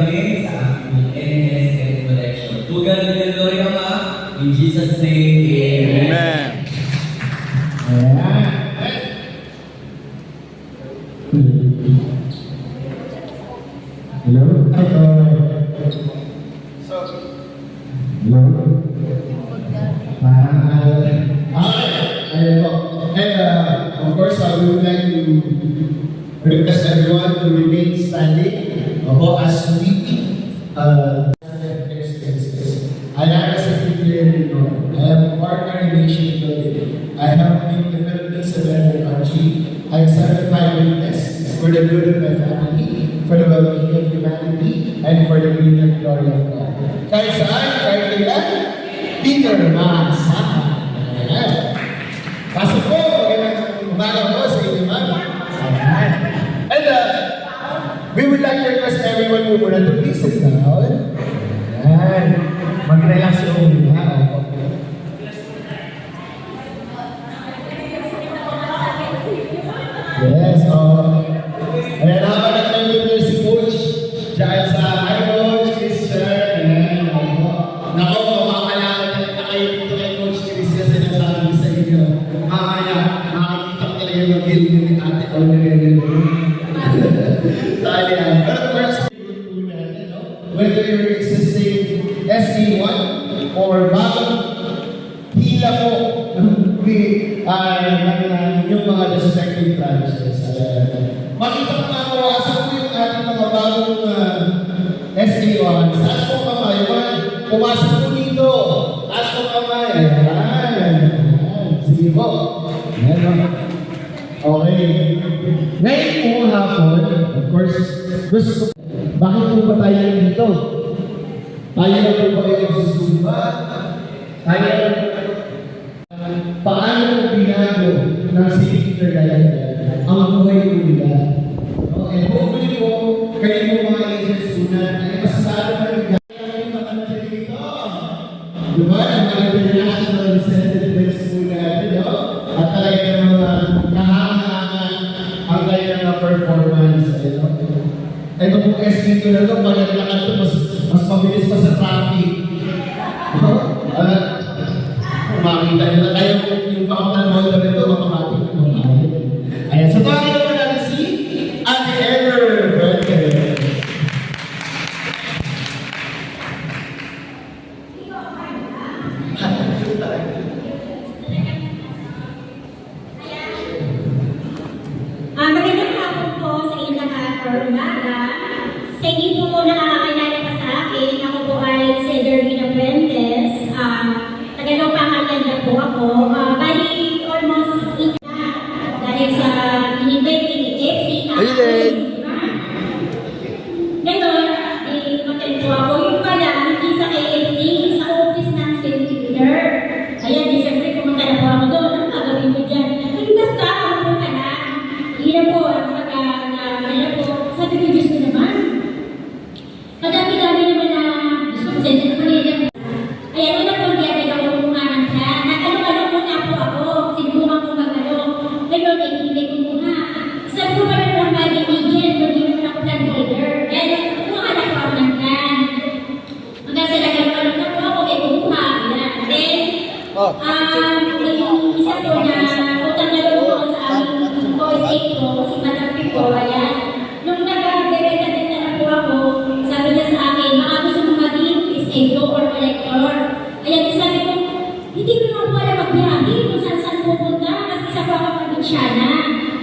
kami sa aking NSN collection. Tugan ng glory Ama, in Jesus' name, Amen. Hello? Hello? Of course, I would like to request everyone to remain standing as we I am a secretary in Lord. I am a partner in nation building. I have been the Philippines a better country. I am certified witness for the good of my family, for the well-being of humanity, and for the greater glory of God. Kahit saan, kahit kailan, Peter Masaka. Pasok po, magandang umaga po sa inyo, ma'am. And we would like to request everyone who would like to please sit down. Ayan. Mag-relax yung mga. Yes, ayan, habang nag-member si Coach dyan sa Coach Christian. Ayan, nako, mamakalala na kayo dito kay Coach Christian sa nasabi sa inyo. Mamaya, makikita ko talaga yung mag-build ni Ate Audrey. Tali yan. But of course, whether you're existing SC1 or bagong hila po, yung mga respective branches. Makita ko nga po, asa po yung ating mga bagong SC1. Taas po kamay. Pumasok po dito. Taas po kamay. Ayan. Sige po. Okay. Ngayon po hapon, of course, gusto ko, bakit po ba tayo dito? Tayo na po ba yung susumba? Tayo paano po binago ng City Intergalactic ang buhay po nila? And hopefully po, kayo po mga agents sunan ay masasado na rin yung mga natin dito. Diba? Ang mga international representatives po natin, at talagang mga kahangahan ang kanyang performance. Ito po SK2 na ito, pag naglakad ito, mas mabilis pa sa traffic. Makita nyo na tayo yung pakaunan mo na ito, mapamatik na mga. Ayan, so tawagin naman natin si Ate Ever. Magandang hapon po sa inyong lahat or umaga. Sa inyo po nakakakilala pa sa akin, ako po ay si Dervina Fuentes. Tagalog-Pangalianda po ako. Bali, almost 8 na dahil sa in-invite ni FC na ngayon, mag-attend po ako. Yung pala, hindi sa KFC, sa office ng safety leader. Ayan, di siyempre pumunta na po ako doon. Ang gagawin ko dyan? Hindi basta, ako po ka na. Hindi na po, sabi ko, Diyos ko naman. Madami-dami naman na gusto ko sa inyo. Ayan, una po, hindi ako kumanan siya. Nag-ano-ano muna po ako. Sinubukan ko mag-ano. Ngayon, hindi ko muna. Sabi ko pala po ang bagay agent, hindi naman ako plan leader. Kaya, kumakalak po ako ng plan. Hanggang sa nagkaroon na po ako, kaya kumuha. Then, yung isa po na utang na doon ako sa aming voice aid ko, si Madam Pico, ayan. Nung nag-bebenta na po ako, sabi niya sa akin, baka gusto mo maging disable or collector. Ayan, sabi ko, hindi ko naman po alam magbiyahe kung saan pupunta, kasi isa po ako probinsyana.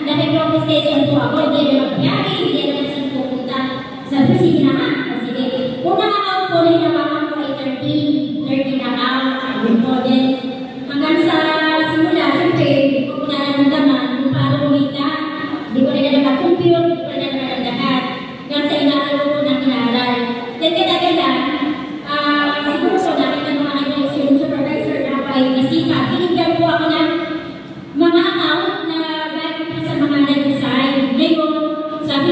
Dahil province station po ako, hindi alam magbiyahe, hindi alam saan pupunta. Sabi ko, sige na nga. Sige. Unang account po na hinawakan ko ay 13 account. Then, hanggang sa simula, siyempre, hindi ko na naramdaman kung paano kumita. Hindi ko na nakakumpute, hindi ko na nakaramdaman. Hanggang sa inaaral ko ng inaral. Then, kaya-kailan, siguro po nakita mga yung supervisor na ako ay nasipa. Binigyan po ako ng mga account na galing po sa mga nag-design. Ngayon, sabi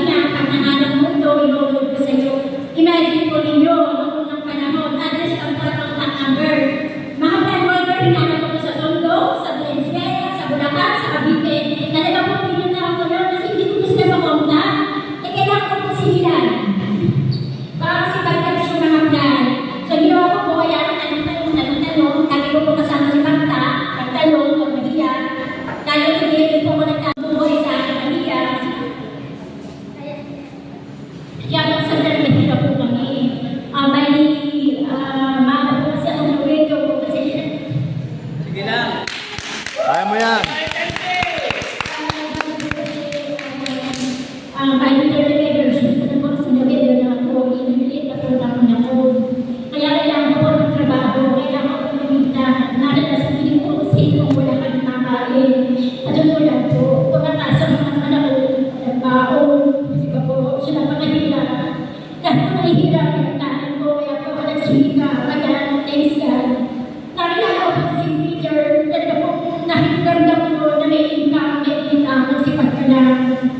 Sumika, kaya thanks God. Nakilala ko sa St. Peter, talaga po, nakikaganda ko na may income kasi pagkalang.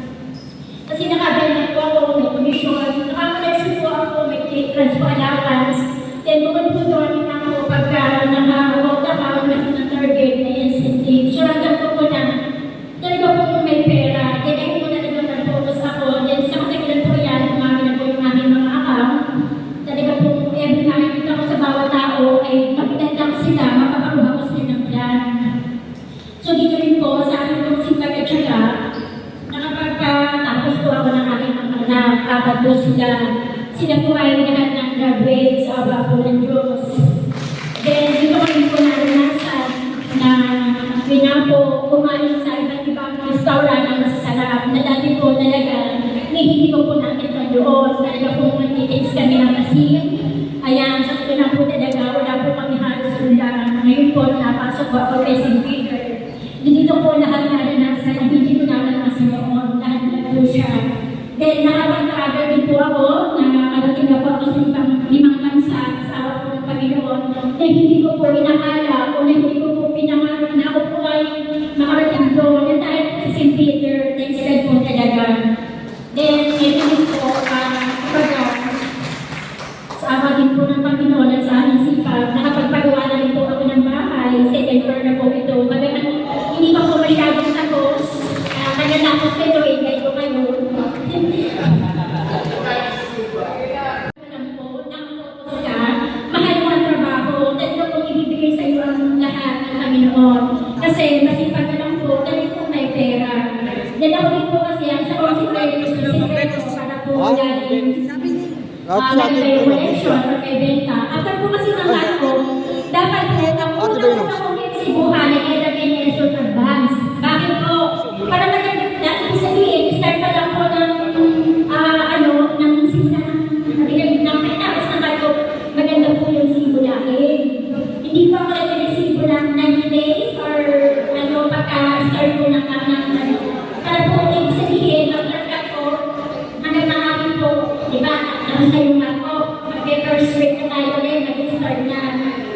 Kasi nakabenta po ako, may commission, nakakoneksyon po ako, may transfer allowance. Then bukod po doon, ako pagka naka-vote account na target na incentive. So hanggang po na, talaga po yung may pera. Then ayun po talaga nag-focus ako. Then sa katimulan po yan, umami na po yung aming mga account. Talaga po, every time kita ko sa bawat tao, ay magandang sila, mapapakuha ko sila ng plan. So dito rin po, sa akin pong simple at saka, nakapagka-tapos po ako ng aking mga anak, apat po sila. Sila po ay lahat ng graduate sa awa po ng Diyos. Then dito kami po naranasan na po kumain sa iba't ibang restaurant na masasarap na dati po talaga hindi ko po nakita doon. Talaga po magtitiks kami ng asin. Ayan, sa ito na po talaga, wala po kami halos ulan. Ngayon po, napasok po ako kay St. Peter. Dito po lahat naranasan, hindi ko naman masinoon, lahat na po siya. Then nakapag-travel din po ako, nakarating na po ako sa limang bansa, asawa po ng Panginoon, na hindi ko po inakala o na hindi ko po pinangarap na ako po ay makarating doon, na tayo po sa St. Peter, thanks God po talaga. Then, ito din po, asawa din po ng Panginoon at sa aming sipag, nakapagpagawa na rin po ako ng bahay, second floor na po ito. Bagaman, hindi pa po masyadong tapos, nagatapos ko ito, ingay ko kayo. Mahal mo ang trabaho, talaga pong ibibigay sa iyo ang lahat ng Panginoon. Kasi masipag ka lang po, talaga po may pera. Then ako din po kasi ang sa consequence para po galing may collection or may benta. After po kasi ng ko, dapat po ang unang akong exibuhan ay ilagay niya yung advance. Bakit po? Para dati po sabihin, start pa lang po ng ng simula ng pinapos na kayo, maganda po yung simulahin. Hindi pa ako nag-receive ng 90 days or pagka-start po ng para po ibig sabihin, mag-target ko, hanggang namin po, di ba, tapos na yung ako, mag-first week na tayo ulit, mag-start na.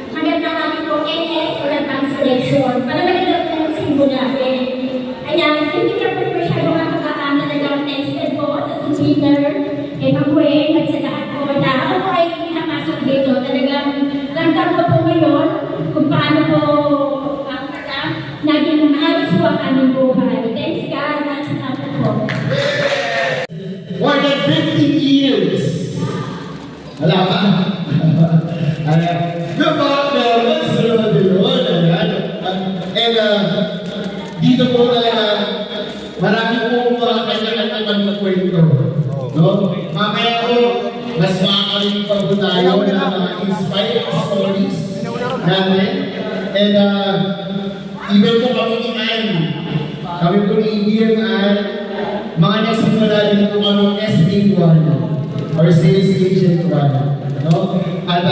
Hanggang namin po, NS or advanced selection, para maganda po yung simulahin. Kaya, hindi ka po masyado makakakam na nagawang tested po sa Twitter, Mabuhay, at sa lahat po na ako po ay pinapasok dito. Talagang lantar ko po ngayon kung paano po naging maayos po ang aming buhay. Thanks God, at sa lahat po. More than 15 years. Wala pa. Dito po talaga, marami po mga kanya-kanya na kwento. No? Mamaya po, mas makakaling pa po tayo ng mga inspired stories natin. And even po kami ni Anne, kami po ni Ian Anne, mga nagsimula din po kami SA1 or Sales Agent 1. No? At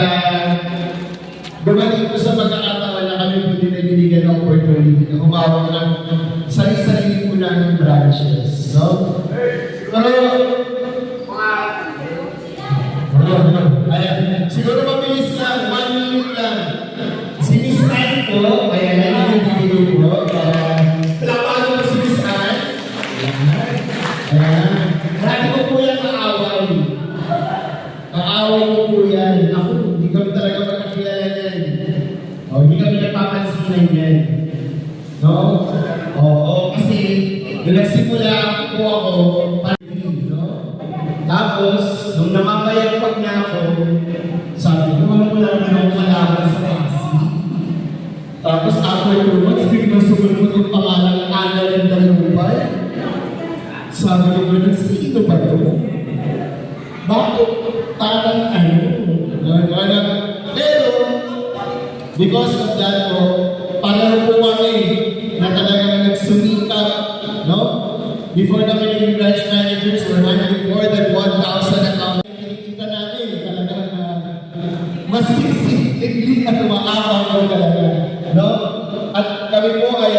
dumating po sa pagkakataon na kami po din nabinigyan ng opportunity na humawak ng sarili-sarili po ng branches. No? Ayan, siguro mabilis lang, 1 minute lang. Si Miss Anne po, ayan, nagiging po. Palapagan po si Miss Anne. Ayan. Marami ko po yan kaaway. Kaaway ko po yan. Ako, hindi kami talaga magkakilala yan. O, hindi kami nagpapansinan yan. No? Oo, kasi nung nagsimula po ako, tapos, nung namamayagpag na ako, sabi ko, wala naman ako kalaban sa kasi. Tapos, after 2 months, biglang sumunod yung pangalan Ana ng Dalubay. Sabi ko, sino ba ito? Bakit parang Pero, because of that po, pareho po kami na talagang nagsumikap, no? Before kami naging branch managers, we're handling more than 1,000 accounts. Kita natin, talagang mas sigli at umaakaw ko talaga. No? At kami po ay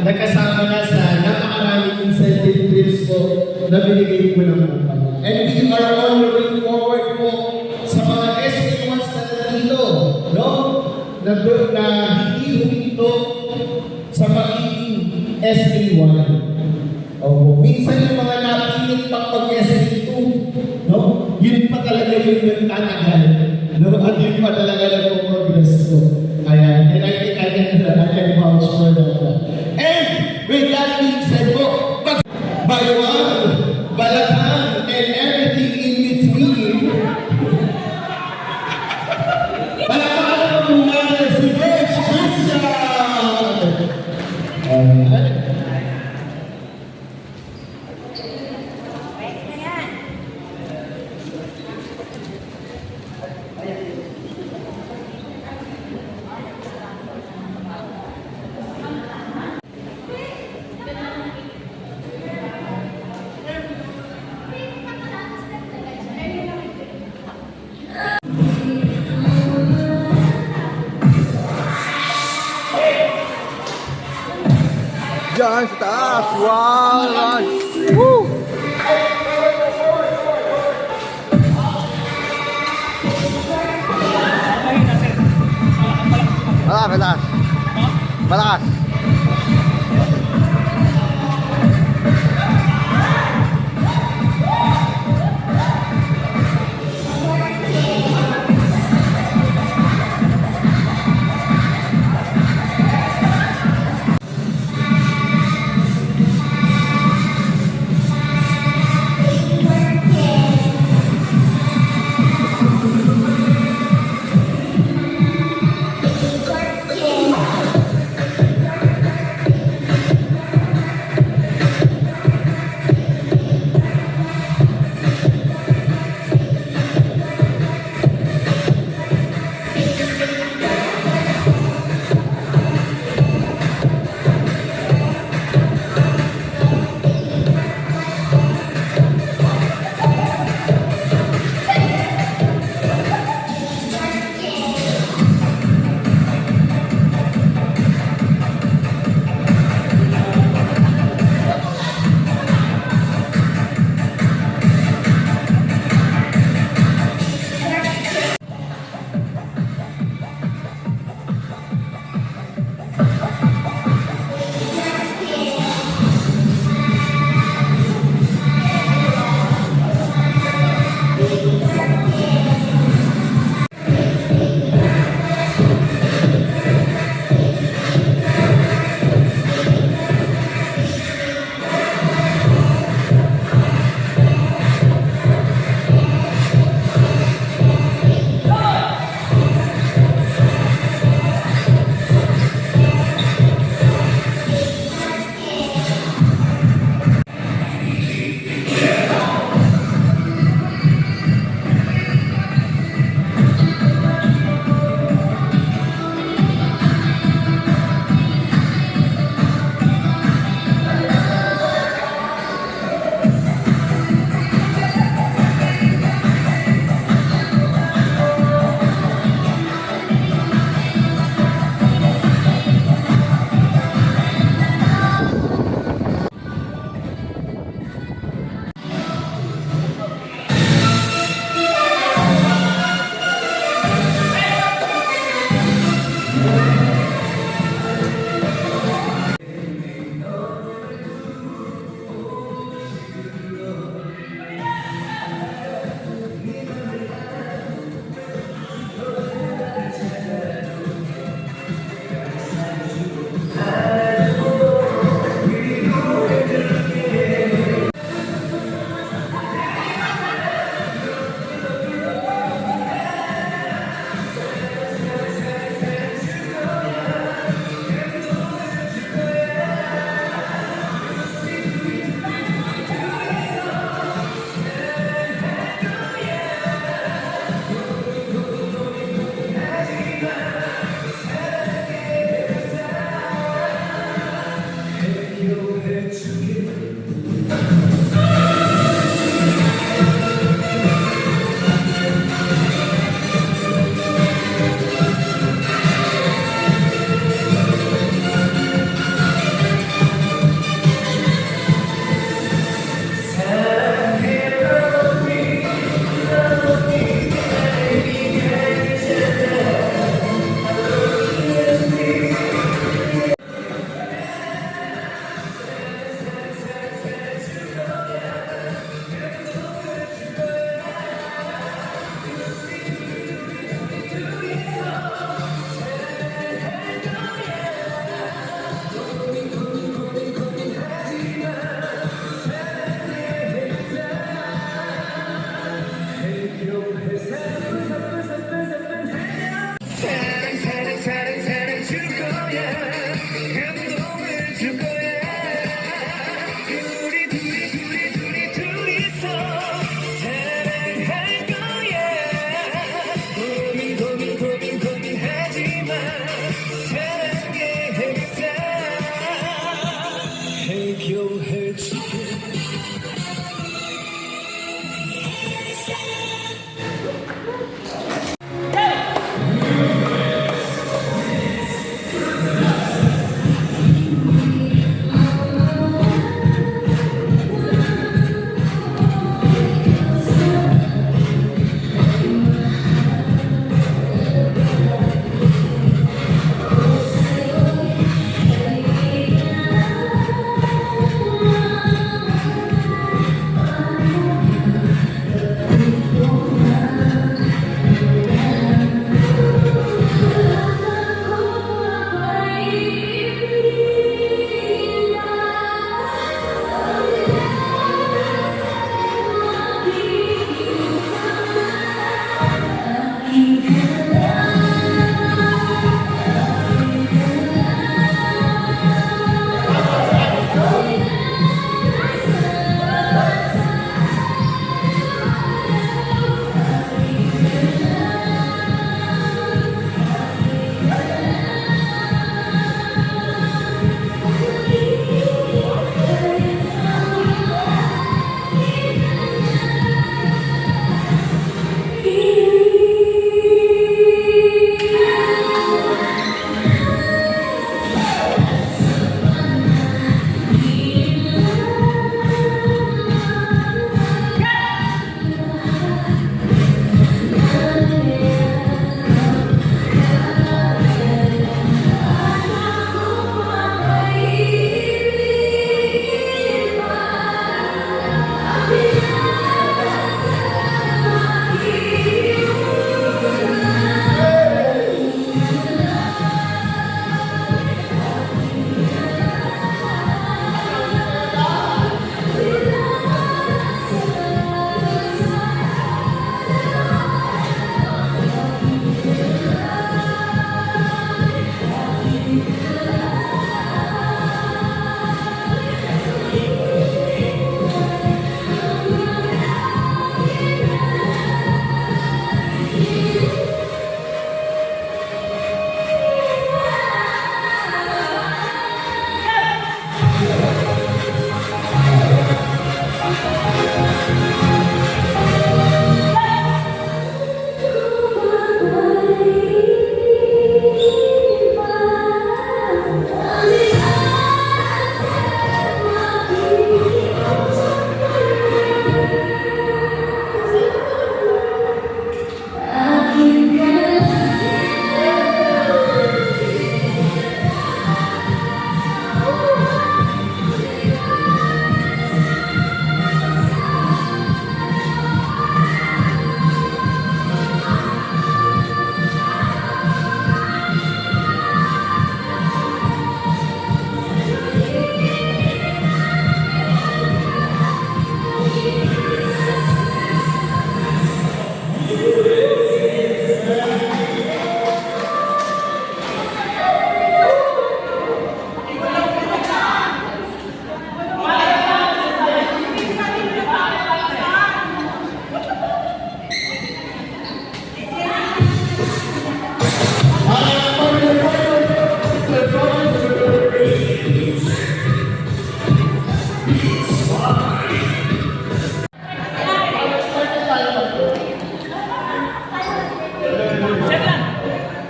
nagkasama na sa napakaraming incentive bills po na binigay po ng company. And we are all looking forward po sa mga SA1 na hindi huminto sa pagiging SA1. O, minsan yung mga napilit pang pag-SA2, no? Yun pa talaga yung nagtatagal. No? At yun pa talaga nag-progress ko. Ayan, and I think I can vouch for that one. And with that being said po, Baywan, Balacan, and everything in between, palakpakan mo muna si Coach Christian! Diyan sa taas. Wow! Woo! Malakas. Malakas.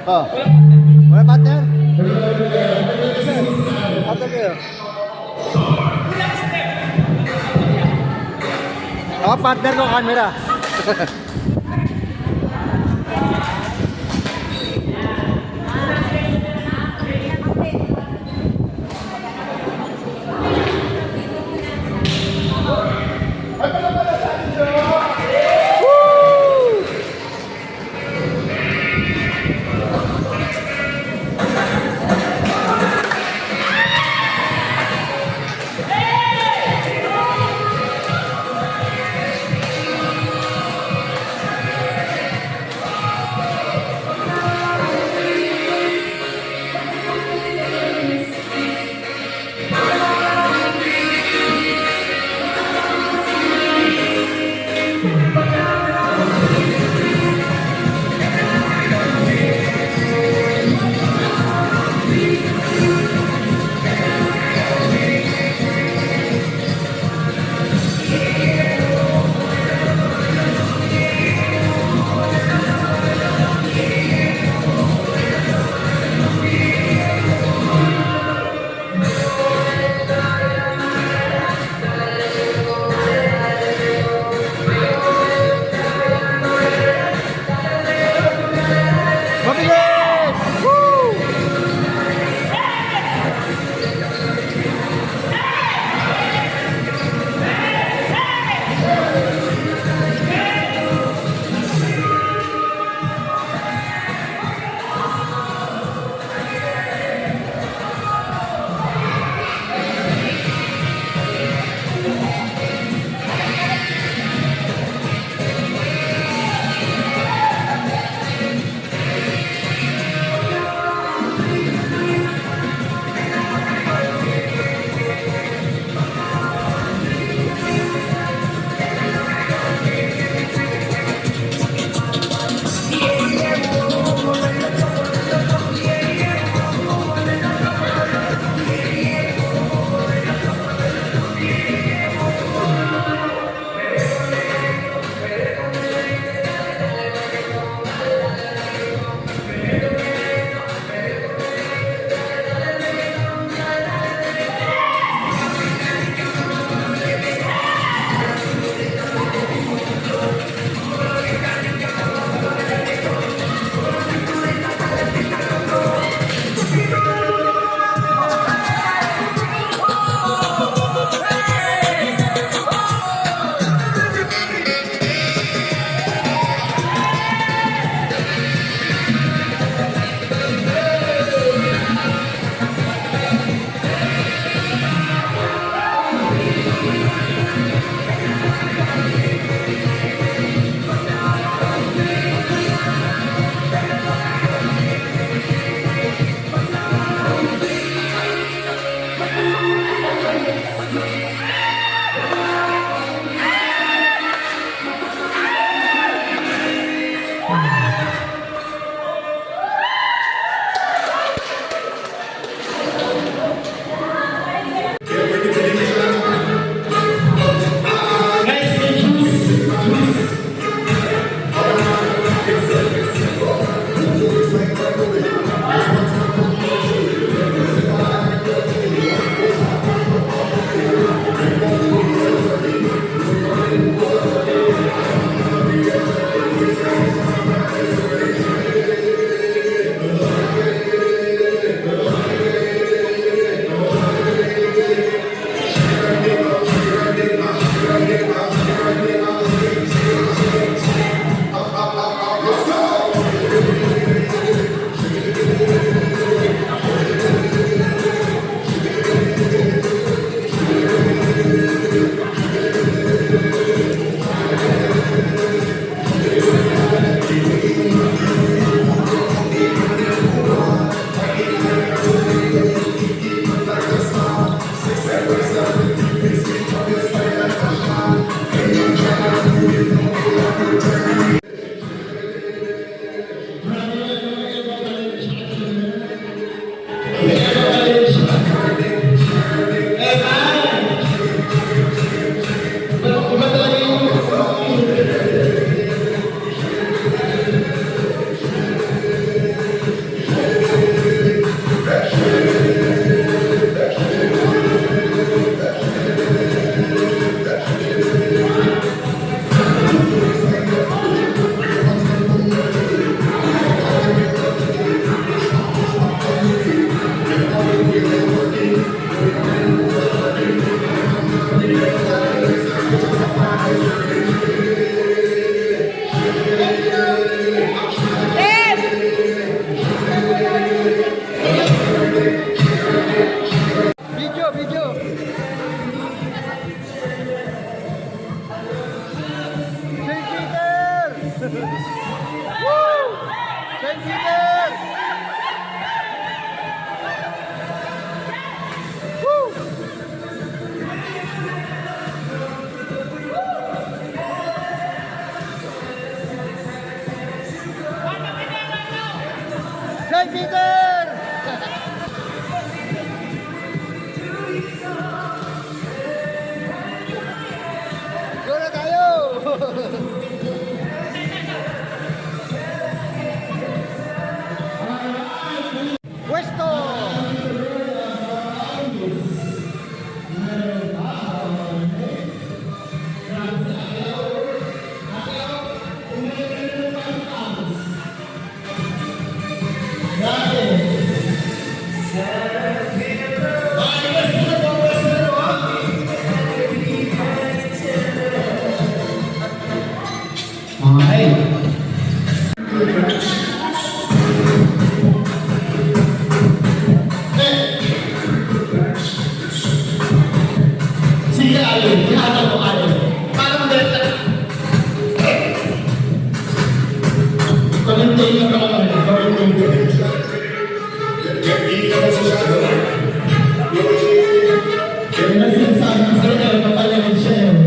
Oh. Wala partner? Ato kayo. Ako partner ng camera. Time Seeker! Time Seeker! Go na tayo! Pwesto! Sige, Alin. Tinatawag ko, Alin. Parang delta. Commentator ka lang, commentator. Yan na sinasabi ko sa inyo, papalamin siya yun.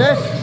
Success!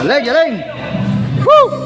Galing, galing! Woo!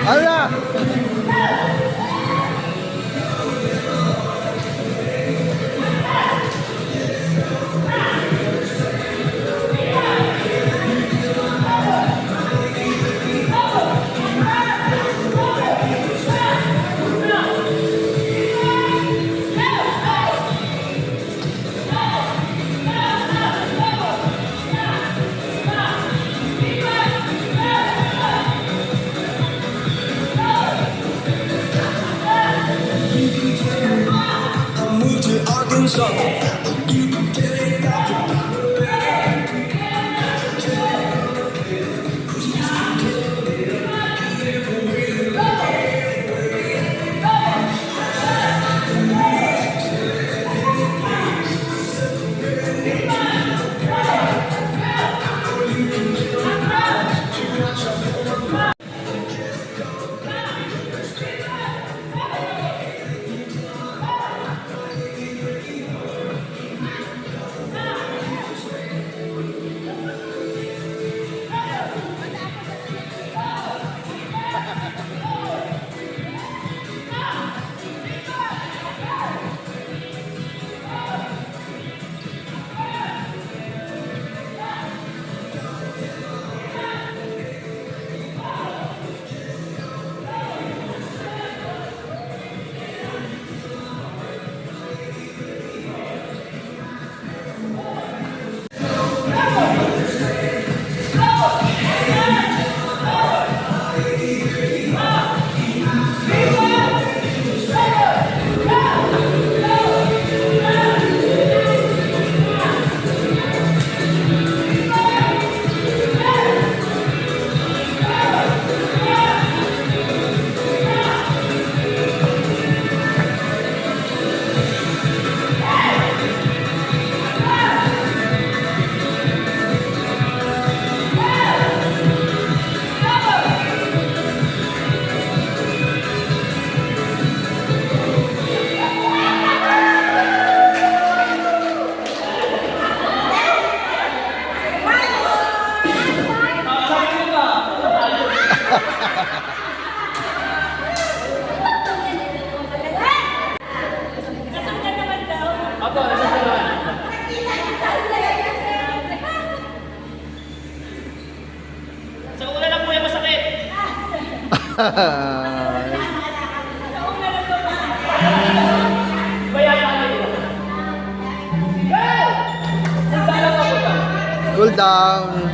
Ala! Move to Arkansas. Cool down.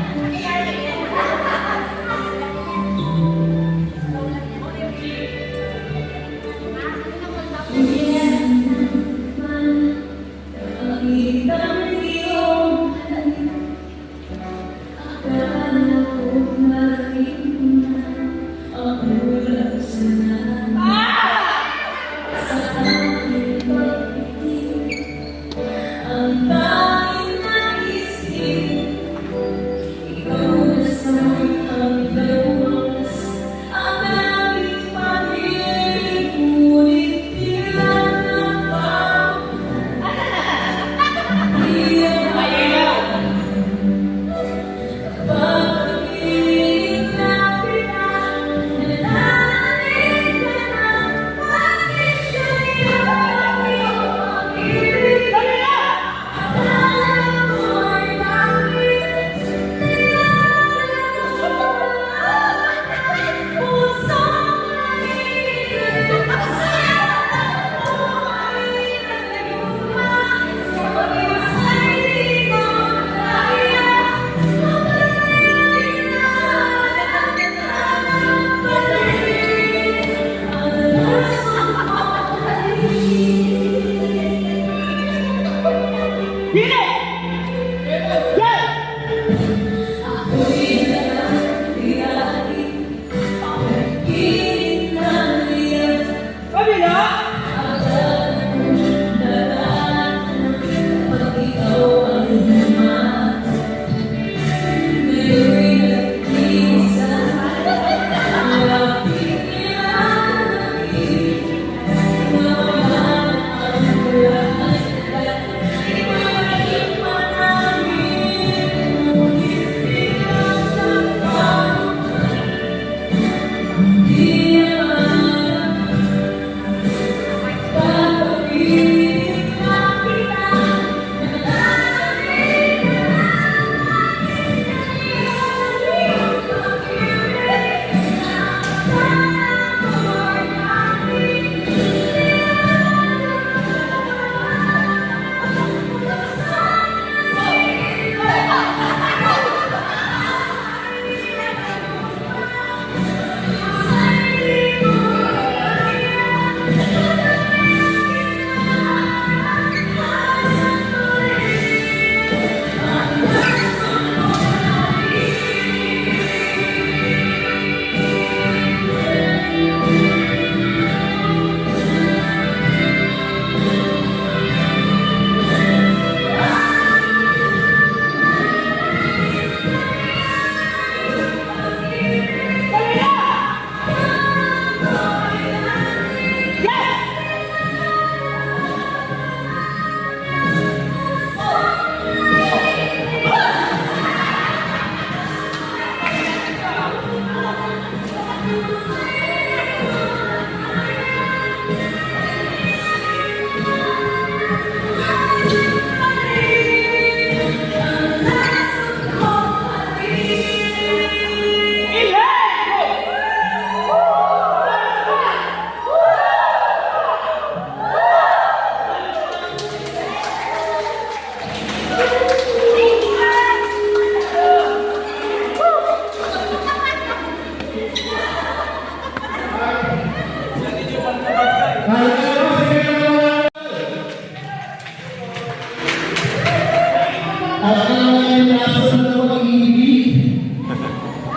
At ang naso na mag-ibig,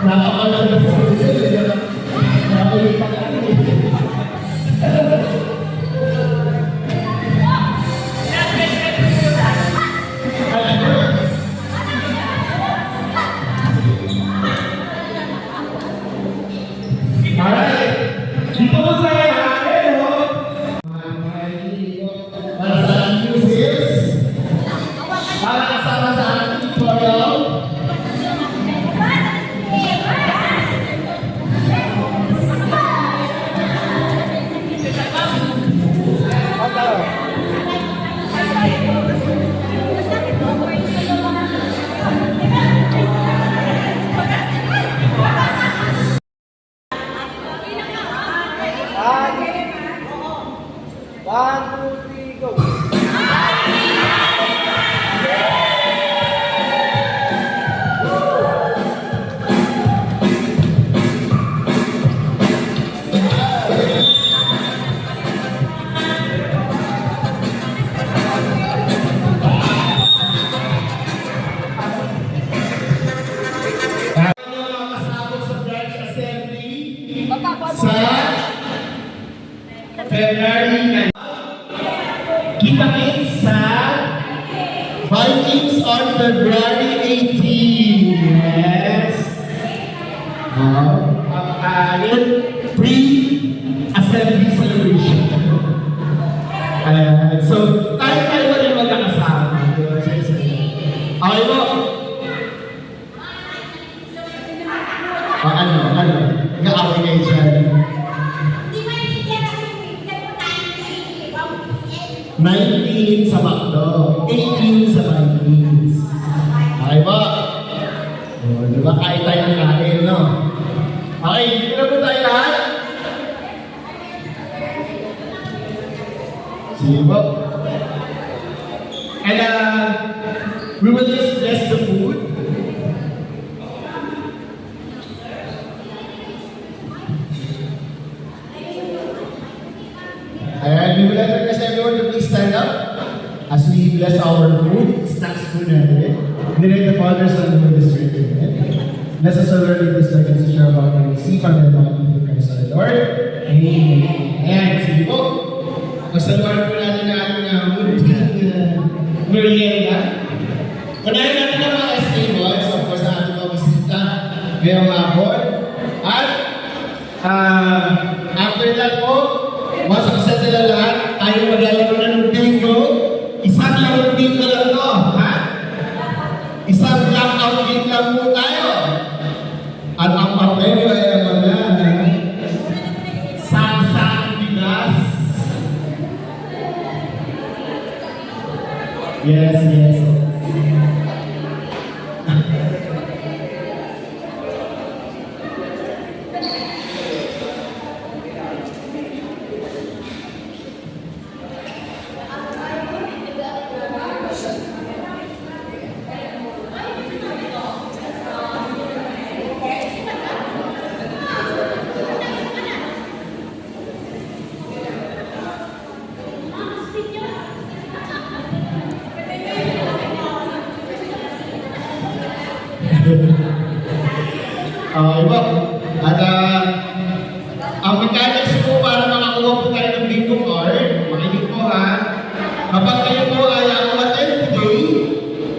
napakalaga po sila. Nakalipat kami. Alright, dito po tayo natin, no? Para sa ating musics, para kasama sa ating tutorial. Sa February 9. Kita-kits sa Vikings on February 18. Yes. Yun, pre-assembly celebration. So, tayo pa rin magkakasama. Okay mo? Ano? Nag-away kayo dyan. 19 sa McDo, 18 sa Vikings. Okay ba? O, diba kahit tayo ng kain, no? Okay, dito na po tayo lahat. Sige po. And we will just bless the food. And we would like to request everyone to please stand up as we bless our food. snacks po natin. Nilay the Father, Son, and Holy Spirit. Necessarily, this second to share about and receive and then not be Christ our Lord. Amen. Ayan, sige po. Magsaluhan po natin na ating munting merienda. Unahin natin ang mga SK boys, of course, ang ating mga bisita ngayong hapon. At after that po, masaksan sila lahat, tayo maglalaro na ng bingo. Isang larong bingo lang to, ha? Isang blackout game lang po tayo. At ang papremyo ay ang mga sangsang bigas. Yes, yes. Iba. At ang mechanics po para makakuha po tayo ng bingo card, makinig po ha. Kapag kayo po ay umattend today,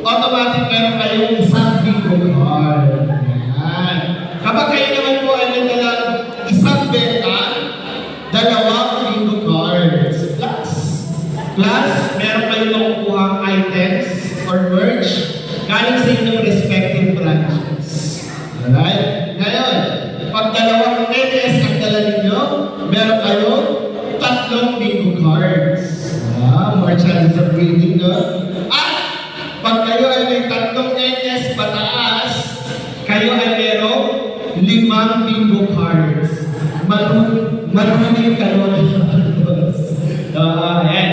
automatic meron kayong isang bingo card. Yan. Kapag kayo naman po ay nagdalang isang benta, dalawang bingo cards. Plus, meron kayong makukuhang items or merch galing sa inyong respective branches. Alright? Ngayon, pag dalawang NS ang dala ninyo, meron kayong 3 bingo cards. More chances of winning, no? At pag kayo ay may 3 NS pataas, kayo ay merong 5 bingo cards. Marunong kayo. Ayan.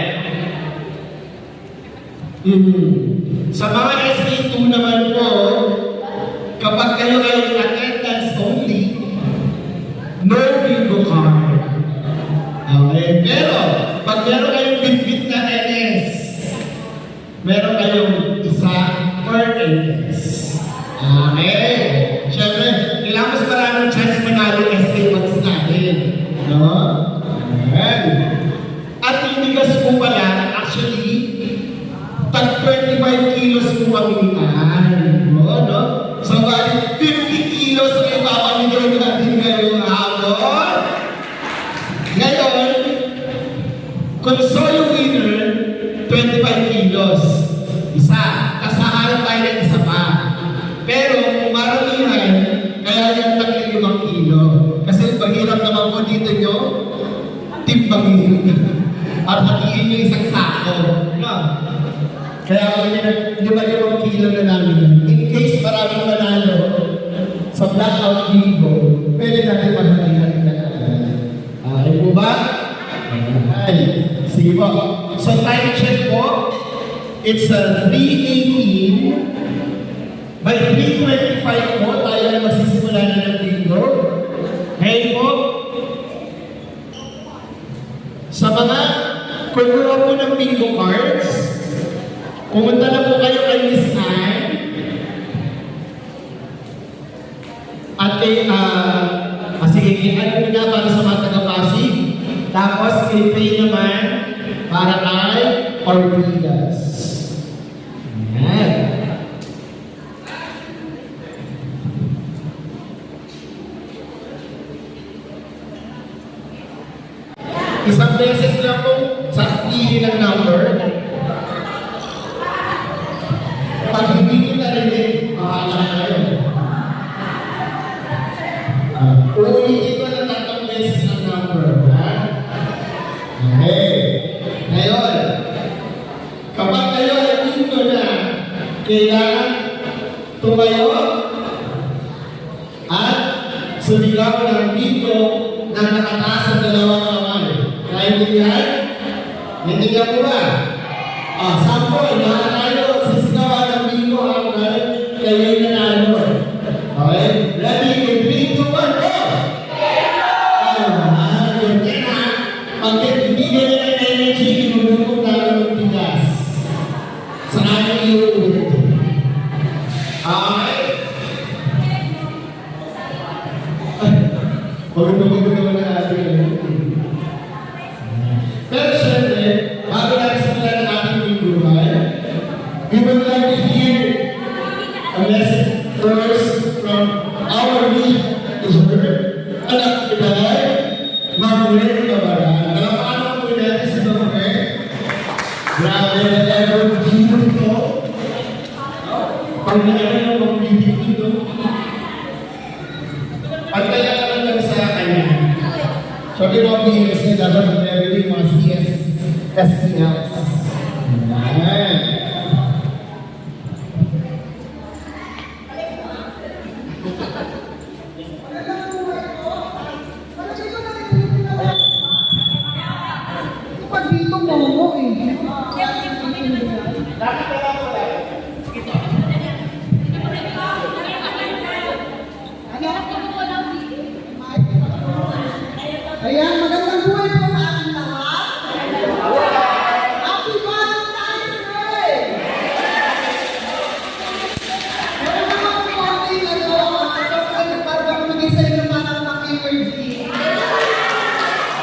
Sa mga SK2 naman po, kapag kayo ay attendance only, no bingo card. Okay? Pero, pag meron kayong bit-bit na NS, meron kayong isa per NS. Okay? Siyempre, kailangan mas maraming chance manalo SK Max natin. No? Ayan. At yung bigas po pala, actually, tag 25 kilos po kami no? So, bali 50 kilos ang ipapamigay natin ngayong hapon. Ngayon, kung solo winner, 25 kilos. Isa. Kasaharap tayo ng isa pa. Pero, kung maramihan, kaya yung 35 kilo. Kasi mahirap naman po dito nyo, timbangin. At hatiin nyo isang sako. No? Kaya kami na 5 kilo na namin. In case maraming manalo sa blackout bingo, pwede natin maghalihan na. Okay po ba? Ay, sige po. So time check po, it's 3:18. By 3:25 po, tayo na magsisimula na ng bingo. Ngayon po, sa mga kumuha po ng bingo cards, pumunta na po kayo kay Miss Anne at kay, sige, kay Anne na para sa mga taga-Pasig. Tapos kay Faye naman para kay Ortigas. Ayan. Isang beses lang po sa pili ng number. Pag hindi nyo narinig, mahala kayo. Uulitin ko na 3 beses ang number. Ha? Okay. Ngayon, kapag kayo ay dito na, kailangan tumayo at sumigaw ng dito na nakataas ang 2 kamay. Naintindihan? Naintindihan po ba? Sample, lahat tayo, sisigawan ng bingo ang kayo yung nanalo. Okay? Ready? In 3, 2, 1, go! Yun na. Pag hindi ganyan ang energy, inulungkot namin ng bigas. Sa aking Pagod naman ang ating pero syempre, bago natin simulan ang ating lingguhan, we would like to hear a message first from our lead teacher, anak ko tayo, Ma'am Ren Cabaran. Paano po natin si Ma'am Ren? Grabe na ever beautiful. Pag nakita ng mga beautiful, pagkaya ka lang sa kanya. So, di ba BSC dapat everything must be SPLs. Ayan. Pag dito mo eh. Ayan, magandang buhay po sa ating lahat. Happy Valentine's Day! Meron naman po konting chocolate para magbigay sa inyo parang pang-energy.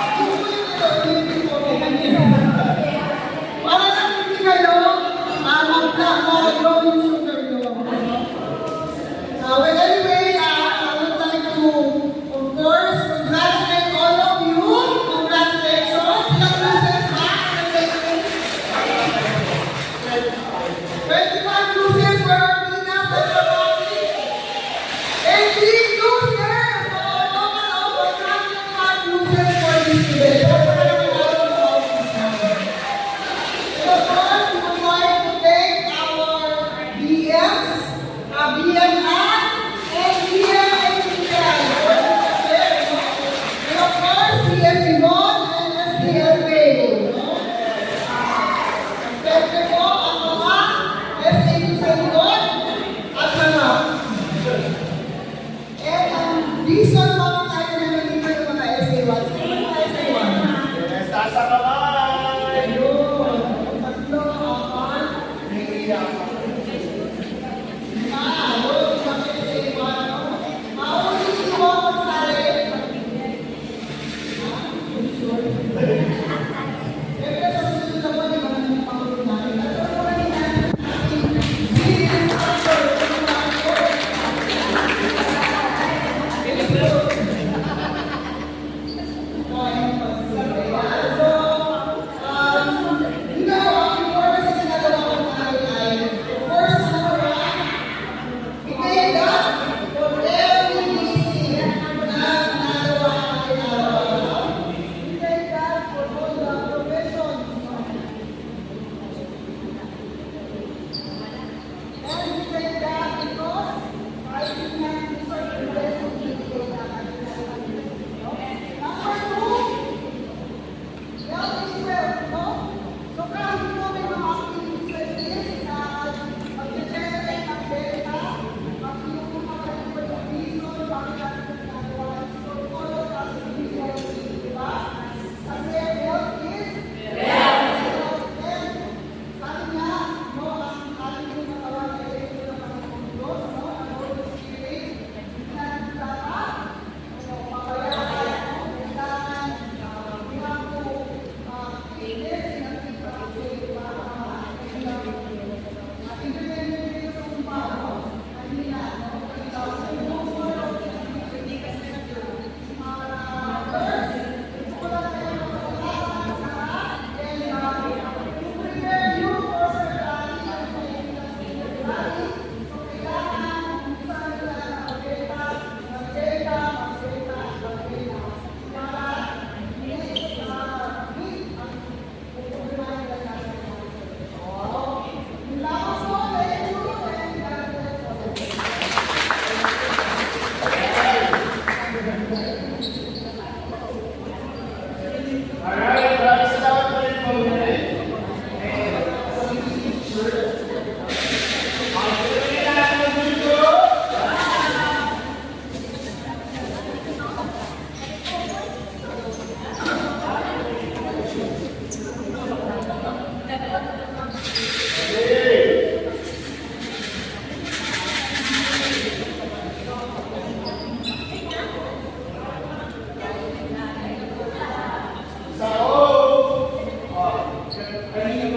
Ito po yung pinipin ko kay kanya. Para lang hindi kayo mag-grow yung sugar nyo. Well, anyway, I would like to, of course, congratulate all of you. Congratulations. Ilang losers ha? 25 losers for our Pinas at your body. 18 losers. So, over 25 losers for this day. And of course, we would like to thank our BMs, BMI, and BMHPL for this day. And of course, CS Yvonne and SDL Bay. Siyempre po, ang mga SA sa likod at mga. And ang reason bakit tayo na nalito yung mga SA1. Sino yung mga SA1? Sa kamay! Ayun. Tatlo, apat.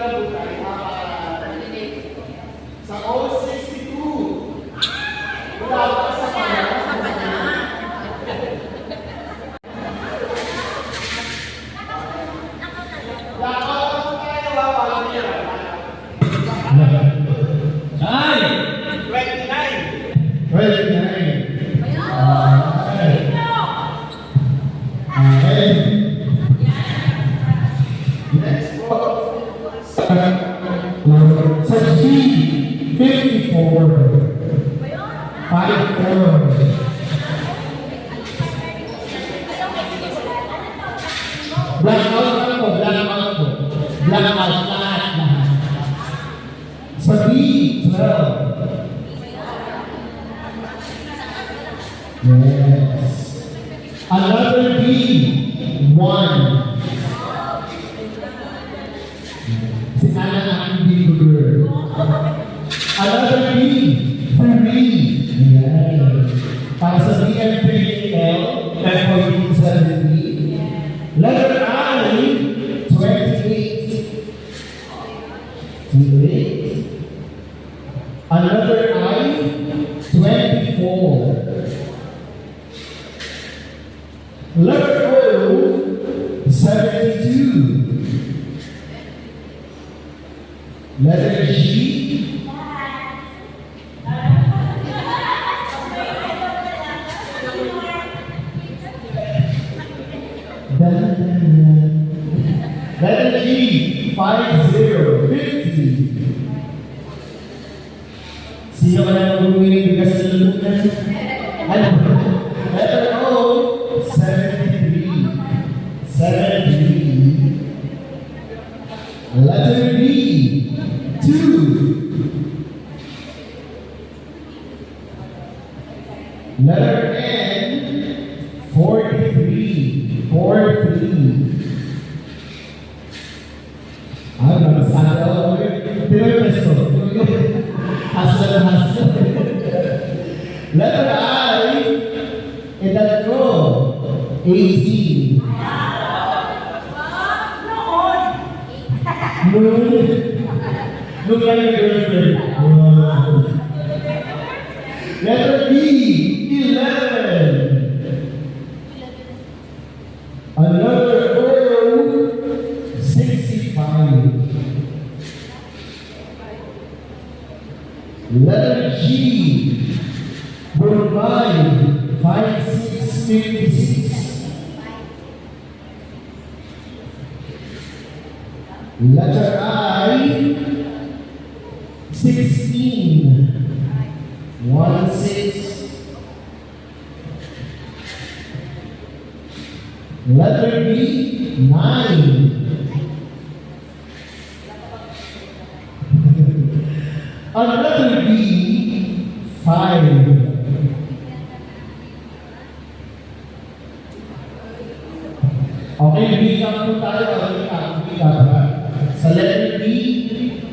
na po tayo. Sa all 62. Wala pa sa kanya. Ay! 29. Next po. Sa G, 54. 54. Blackout lang po, blackout po. Blackout lahat. Sa B, 12. Yes. Another B, 1. Si Ana na ang bigger. Another B, 3. Yes. Para sa BM3L, F470. Letter I, 28. 28. Another I, 24. Letter O, 72. Letter G, letter G, 50. Sino ka na mag-uwi bigas sa lulunan? Ano? Letter O, 73. 73. Letter B, 2. Letter N, 43. 43. Ah, nagsasabi ako. Pinapesto. Hasa na hasa. Letter I, edad ko, 18. Look like a girlfriend. Letter B, 11. Another O, 65. Letter G, Brunei, 5656. Letter I, 16. 16. Letter B, 9. Another B, 5. Okay, bilang po tayo. Sa letter B,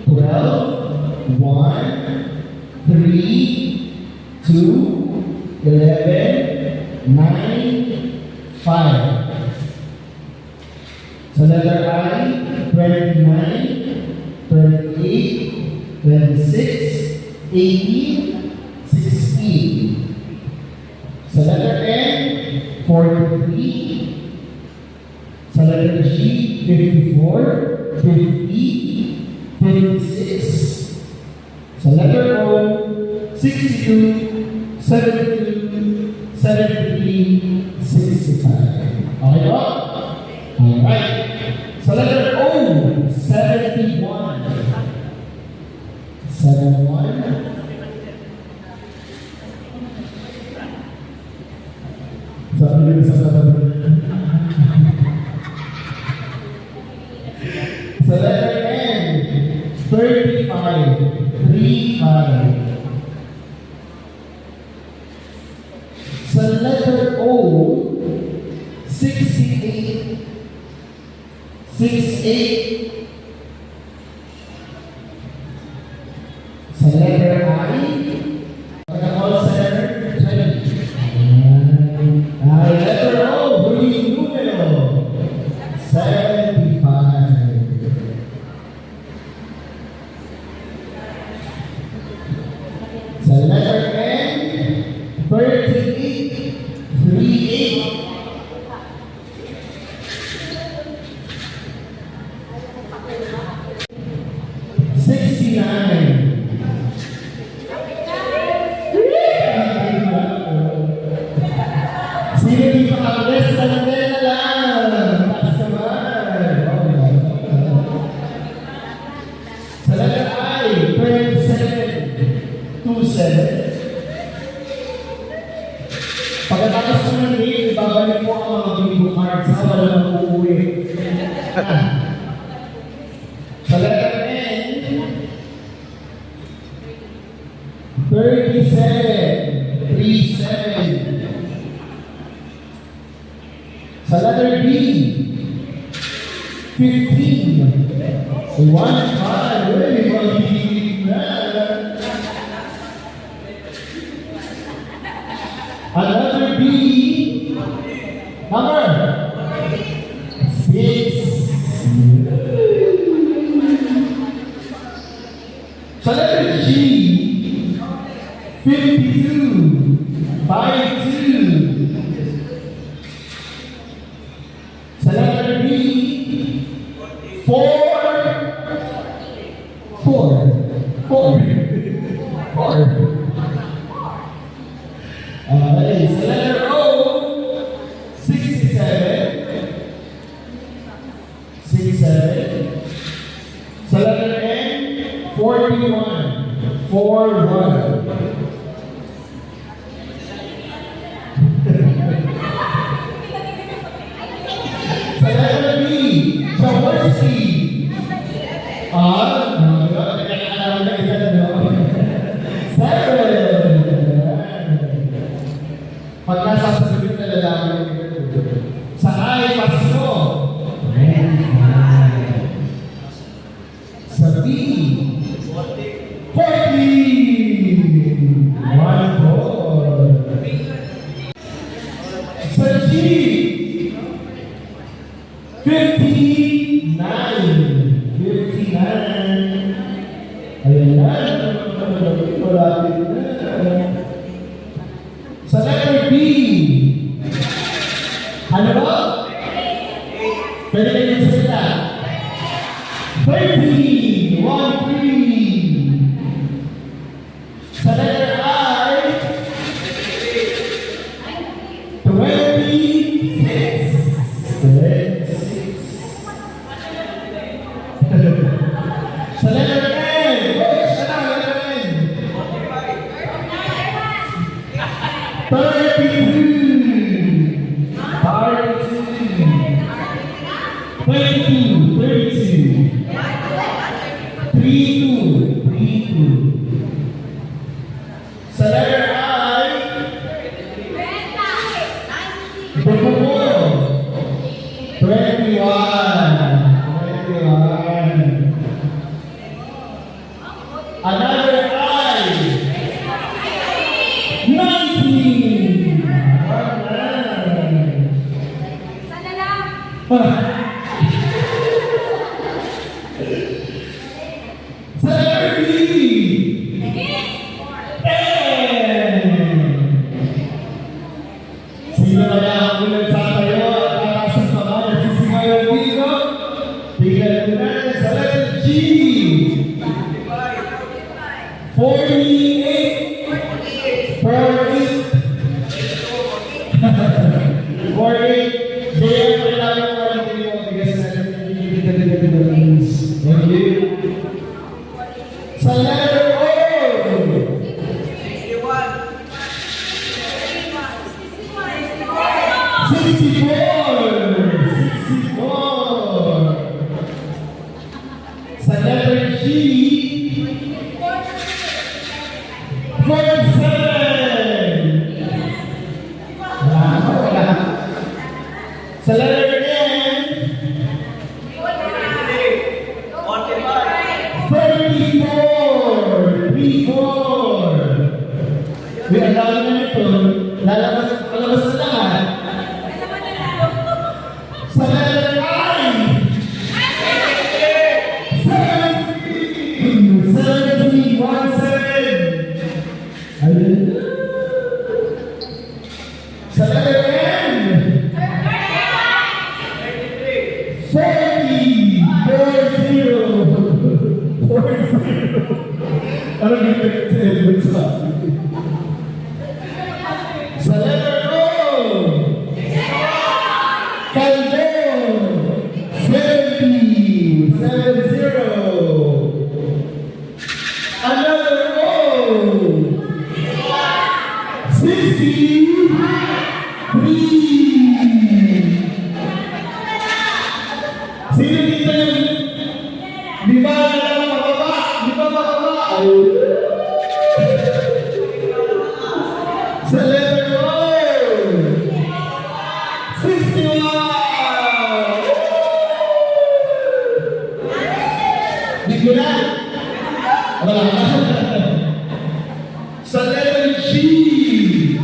12, 1, 3, 2, 11, 9, 5. Sa letter I, 29, 28, 26, 18, 16. Sa letter N, 43. Sa letter G, 54, 50, 56. Sa letter O, 62, 72, 73, 65. Okay po? Alright. Sa letter O, 71. 71. Sabi ko sa sa letter N, 35, 35. Sa letter O, 68, 68. Sa letter I, call center, 20. Letter O, huling numero, 75. Sino dito ka-bless? Sandali na lang. Taas naman. Sa letter I, 27. 27. Pagkatapos ko ng date, ibabalik po ang mga bingo cards sa walang uuwi. Sa letter N, 37. 37. Sa letter B, 15. 1, 5. Uy, magiging na. Another B, number 6. Sa letter G, 52. 52. Sa letter B, 4. 4. 4. 4. Okay, sa letter O, 67. 67. Sa letter N, 41. 41. Sa letter B, Jaworski. Nakakalaman na kita na, no? 7. Pagka sasabihin na lalaki sa I, Pasko. Sa B, 40. 1 more. Sa G, 59. 59. Ayan na. Malapit na. Sa letter B, ano ba? Pwede kayo magsalita. 13. 1, 3. Sa letter I, 26. 26. Sa letter N, siya na, letter N. 32. 32. 32. Sa letter I, 21. 21. Another I, 19. Sa letter B, 10. Sino kaya ang unang tatayo at kakasang kamay at sisigaw dito? Tingnan mo na sa letter G, 48. 48. Jaya, kailangan mo lang din yung bigas na thank you. Sa letter O, 64. Sa letter G, 47. Sa letter N, 34. 34. Uy, ang dami na nito. Palabas na lahat. Sa letter I, 17. 17. 17. Ayun. Sa letter N, 40. 40. 40. Parang yung nag-celebrate sa akin. Sa letter O! Caldon! 70! 70! Another O! 63! Sino dito yung di ba lang mababa? Di ba mababa? Sa letter O! 61! Di ko na! Wala na. Sa letter G! 42!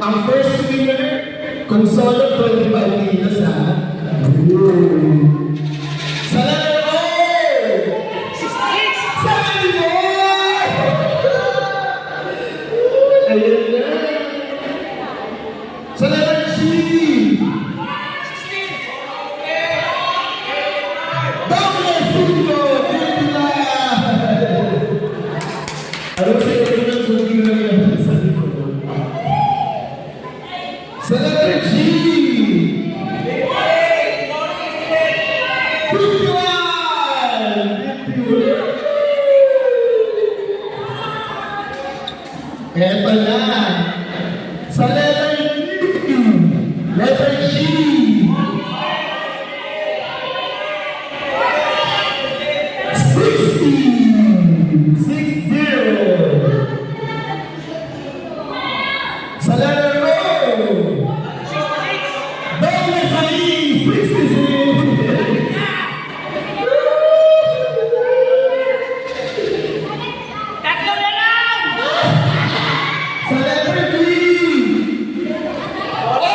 Ang first winner, Consuelo 25 kilos ha. Sa letter O! 74! Ayan na. Sa letter G! Doble Cinco! 59! Ano sa ito ng suki na lang sa likod? Sa letter G! 51! Eto na! Sa letter G! 60! 60! Sa letter O! Doble saling! 66! Sa letter B! 8!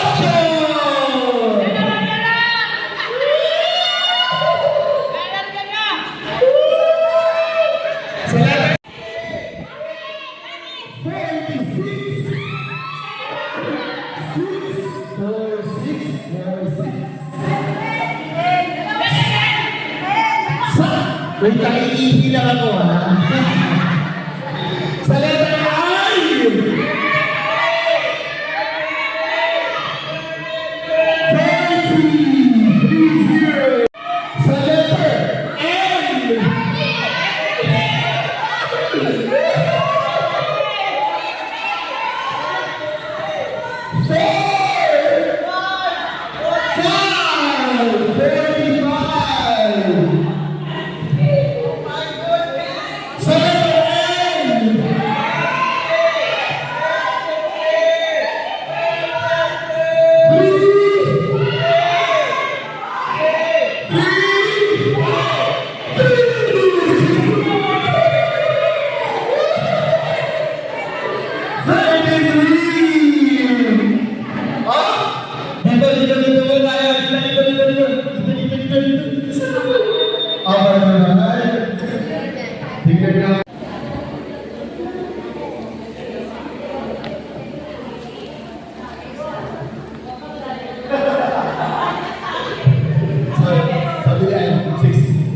Sa letter 46! 46! Wait, nakikihi lang ako ha. Sa letter I! 30! Sa letter N!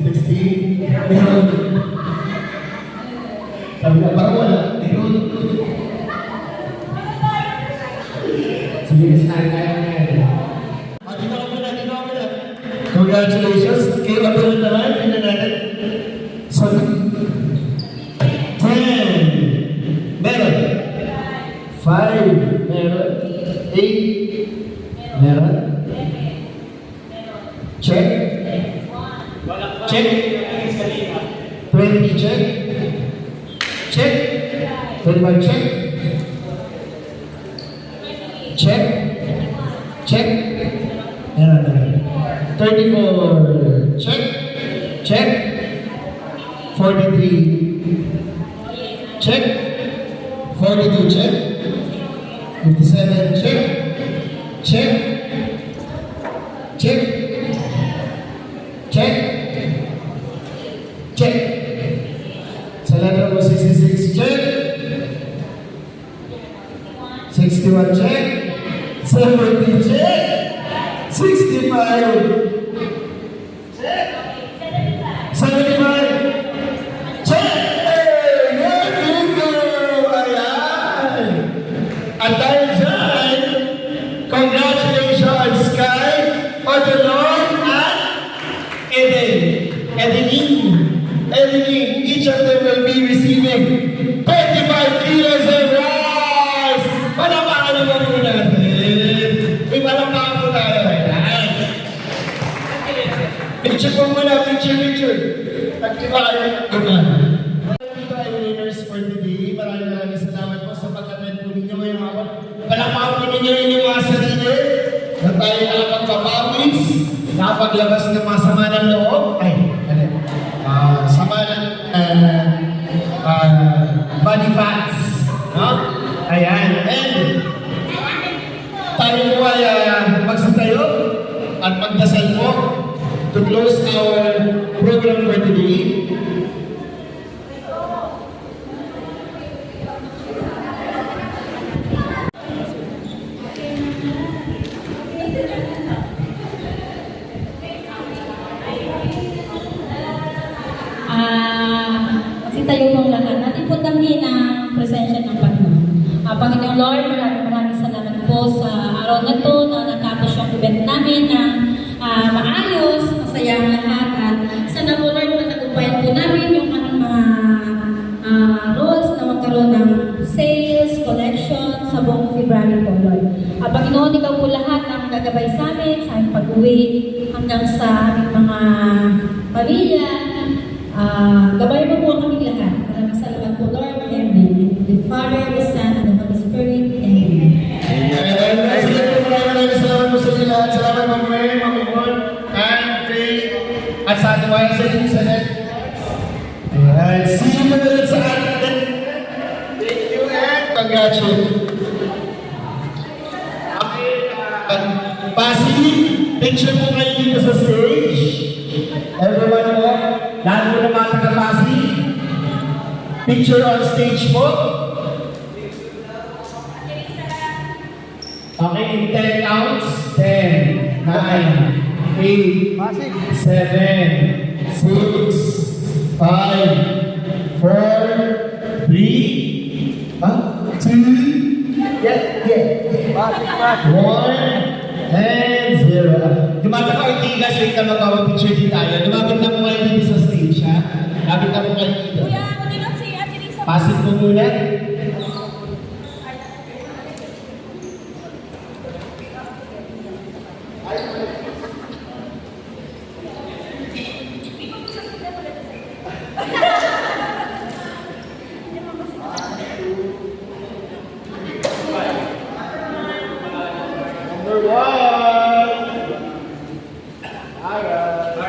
16. Meron. Sabi na, parang wala. Meron. Sige, saan kaya na yan. Dito ako muna. Congratulations. Kayo ka pala naman. Tingnan natin. So, 10. Meron. 5. Meron. 8. Meron. Check. Check. 20 check. Check. 25 check. Check. Check. Meron. 34 check. Check. 43 check. 42 check. 57 check. Check. Check. Check. check. Sa letter mo, 66, check. 61, check. 70, check. 65. Check. 75. Check! Very good! Ayan! At dahil dyan, congratulations kay Odilon at Edening, each of them will be receiving 25 kilos of rice! Palamakan naman po natin! Ipalamakan po tayo! Ayan! Picture po muna, picture! Pagkibakan ko na. Dito ay winners for today. Maraming salamat po sa pag-attend po ninyo ngayong hapon. Palamakan po ninyo yung mga sarili na tayo nakapagpapawis, nakapaglabas ng mga sama ng loob. Ay, sama ng body fats. No? Ayan. And tayo po ay magsitayo at magdasal po to close our program for today. Magsitayo pong lahat. Natin po damhin ang presensya ng Panginoon. Panginoong Lord, maraming salamat po sa araw na to na natapos yung event namin na maayos, masaya ang lahat. At sana po Lord, matagumpayan po namin yung aming mga roles na magkaroon ng sales, collection sa buong February po Lord. Panginoon, ikaw po lahat ang gagabay sa amin, sa aming pag-uwi, hanggang sa aming mga pamilya. Gabay mo po ang kaming lahat. Maraming salamat po Lord. Amen. The Father, the Son, and the Holy Spirit. Amen. Maraming salamat po sa inyo lahat. Salamat po Mary, Mamimon, and Trey, at sa ating mga sa inyo sa net. Ayan. See you ulit sa atin. Thank you and congratulations. Okay, Pasi, picture mo kayo dito sa stage. Everyone mo, lahat mo na mga taga-Pasi. Picture on stage po. Okay, in 10 counts. 10, 9, 8, 7, 6, 5, 4, 3, 2, yeah. 1, and 0. Dumapit ako yung tigas, wait ka magpapapicture din tayo. Dumapit na po kayo dito sa stage, ha? Dumapit na po kayo dito. Pasig po muna. Number 1. Alright.